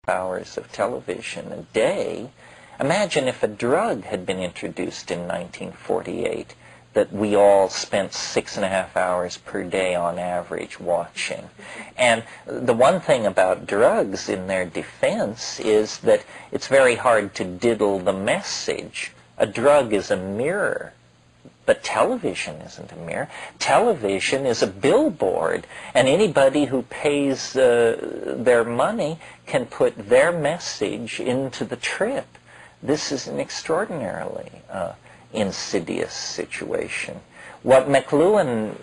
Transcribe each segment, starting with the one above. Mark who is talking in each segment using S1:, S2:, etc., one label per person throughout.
S1: hours of television a day. Imagine if a drug had been introduced in 1948 that we all spent 6.5 hours per day on average watching. And the one thing about drugs in their defense is that it's very hard to diddle the message. A drug is a mirror, but television isn't a mirror. Television is a billboard, and anybody who pays their money can put their message into the trip. This is an extraordinarily insidious situation. What McLuhan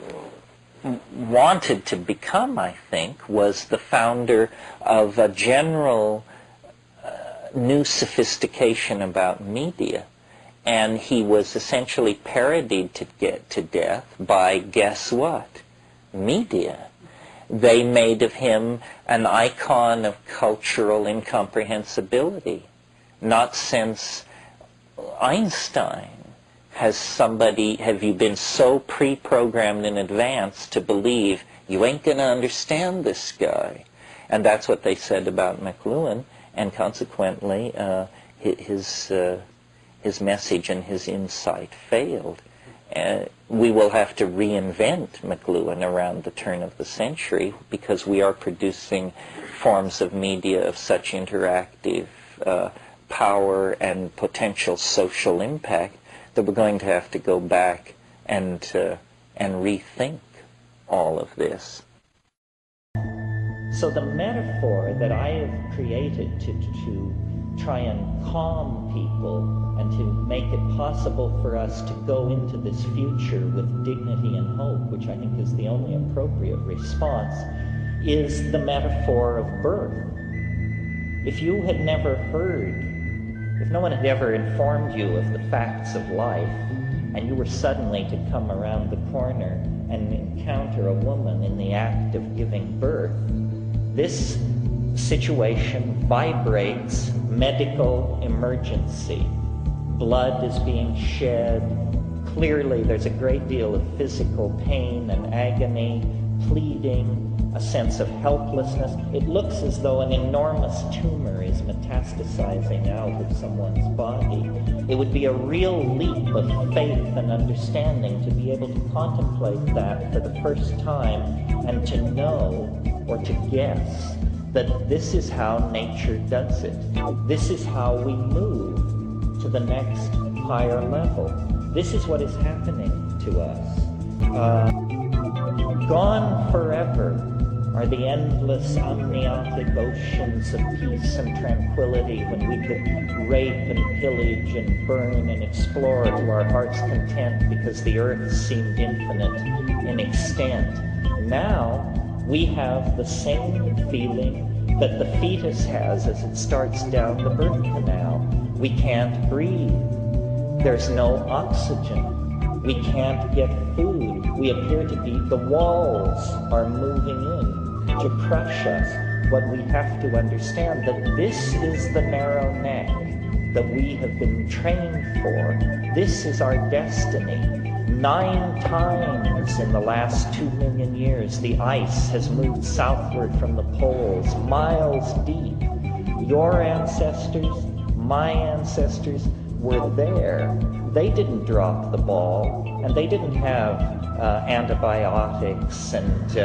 S1: wanted to become, I think, was the founder of a general new sophistication about media. And he was essentially parodied to get to death by, guess what? Media. They made of him an icon of cultural incomprehensibility. Not since Einstein have you been so pre-programmed in advance to believe you ain't going to understand this guy. And that's what they said about McLuhan, and consequently his message and his insight failed. We will have to reinvent McLuhan around the turn of the century, because we are producing forms of media of such interactive power and potential social impact that we're going to have to go back and rethink all of this. So the metaphor that I have created to try and calm people and to make it possible for us to go into this future with dignity and hope, which I think is the only appropriate response, is the metaphor of birth. If you had never heard, if no one had ever informed you of the facts of life, and you were suddenly to come around the corner and encounter a woman in the act of giving birth, this situation vibrates medical emergency. Blood is being shed. Clearly, there's a great deal of physical pain and agony, pleading, a sense of helplessness. It looks as though an enormous tumor is metastasizing out of someone's body. It would be a real leap of faith and understanding to be able to contemplate that for the first time and to know or to guess that this is how nature does it. This is how we move to the next higher level. This is what is happening to us. Gone forever are the endless amniotic oceans of peace and tranquility when we could rape and pillage and burn and explore to our heart's content because the earth seemed infinite in extent. Now we have the same feeling that the fetus has as it starts down the birth canal. We can't breathe. There's no oxygen. We can't get food. We appear to be, the walls are moving in to crush us. What we have to understand that this is the narrow neck that we have been trained for. This is our destiny. 9 times in the last 2 million years, the ice has moved southward from the poles, miles deep. Your ancestors, my ancestors, were there. They didn't drop the ball, and they didn't have antibiotics and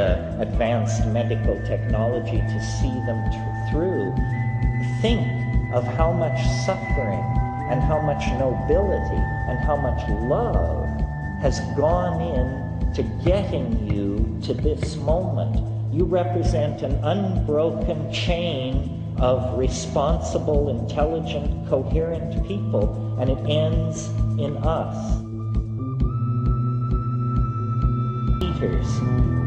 S1: advanced medical technology to see them through. Think of how much suffering and how much nobility and how much love has gone in to getting you to this moment. You represent an unbroken chain of responsible, intelligent, coherent people, and it ends in us.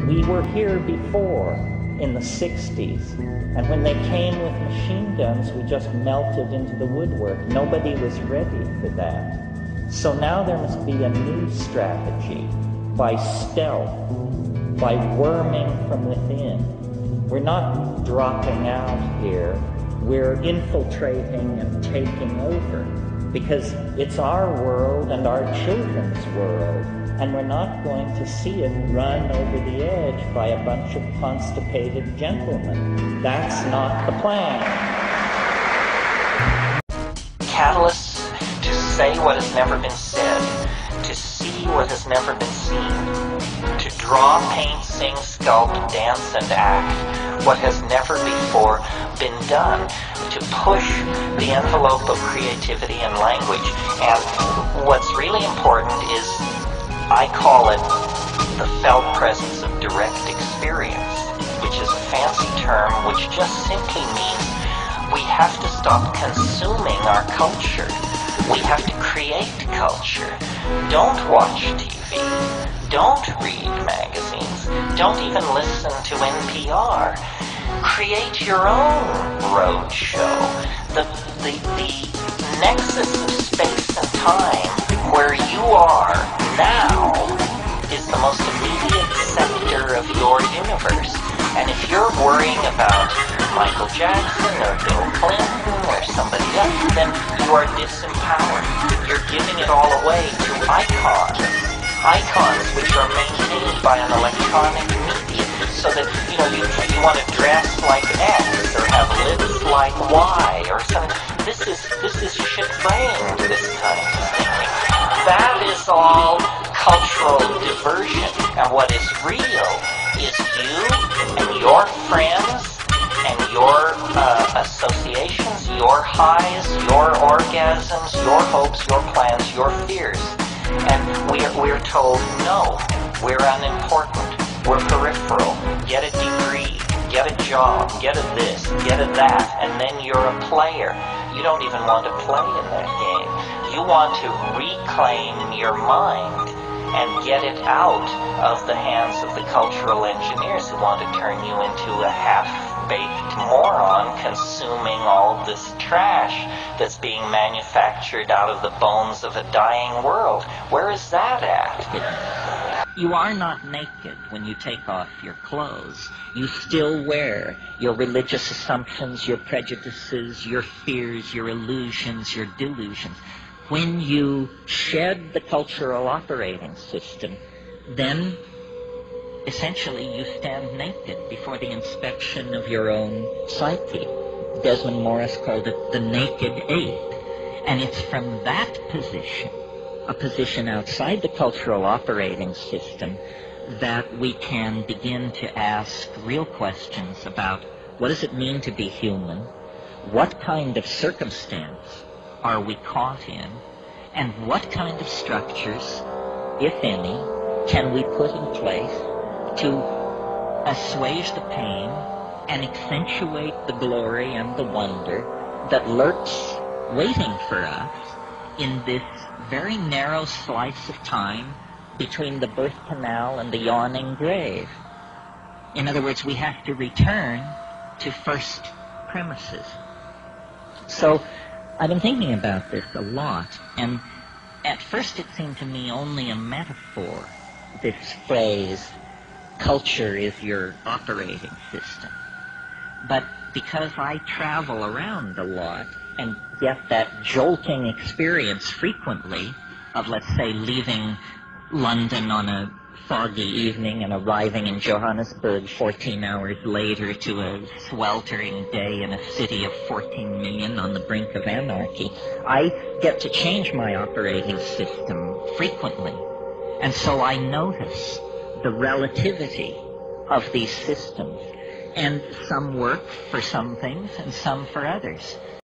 S1: We were here before in the 60s, and when they came with machine guns, we just melted into the woodwork. Nobody was ready for that. So now there must be a new strategy, by stealth, by worming from within. We're not dropping out here, we're infiltrating and taking over, because it's our world and our children's world, and we're not going to see it run over the edge by a bunch of constipated gentlemen. That's not the plan. catalysts to say what has never been said, to see what has never been seen, to draw, paint, sing, sculpt, dance, and act what has never before been done, to push the envelope of creativity and language. And what's really important is, I call it the felt presence of direct experience, which is a fancy term which just simply means we have to stop consuming our culture. We have to create culture. Don't watch TV. Don't read magazines. Don't even listen to NPR. Create your own road show. The nexus of space and time where you are now is the most immediate sector of your universe. And if you're worrying about Michael Jackson or Bill Clinton or somebody else, then you are disempowered. You're giving it all away to icons. Icons which are maintained by an electronic media, so that you want to dress like X or have lips like Y or something. This is shit-brained, this kind of thinking. That is all cultural diversion, and what is real is you and your friends and your associations, your highs, your orgasms, your hopes, your plans, your fears. And we're told, no, we're unimportant, we're peripheral, get a degree, get a job, get a this, get a that, and then you're a player. You don't even want to play in that game. You want to reclaim your mind and get it out of the hands of the cultural engineers who want to turn you into a half-baked moron consuming all this trash that's being manufactured out of the bones of a dying world. Where is that at?
S2: You are not naked when you take off your clothes. You still wear your religious assumptions, your prejudices, your fears, your illusions, your delusions. When you shed the cultural operating system, then essentially you stand naked before the inspection of your own psyche. Desmond Morris called it the naked ape. And it's from that position, a position outside the cultural operating system, that we can begin to ask real questions about what does it mean to be human, what kind of circumstance are we caught in, and what kind of structures, if any, can we put in place to assuage the pain and accentuate the glory and the wonder that lurks waiting for us in this very narrow slice of time between the birth canal and the yawning grave. In other words, we have to return to first premises. So I've been thinking about this a lot, and at first it seemed to me only a metaphor, this phrase, culture is your operating system. But because I travel around a lot and get that jolting experience frequently of, let's say, leaving London on a foggy evening and arriving in Johannesburg 14 hours later to a sweltering day in a city of 14 million on the brink of anarchy, I get to change my operating system frequently. And so I notice the relativity of these systems, and some work for some things and some for others.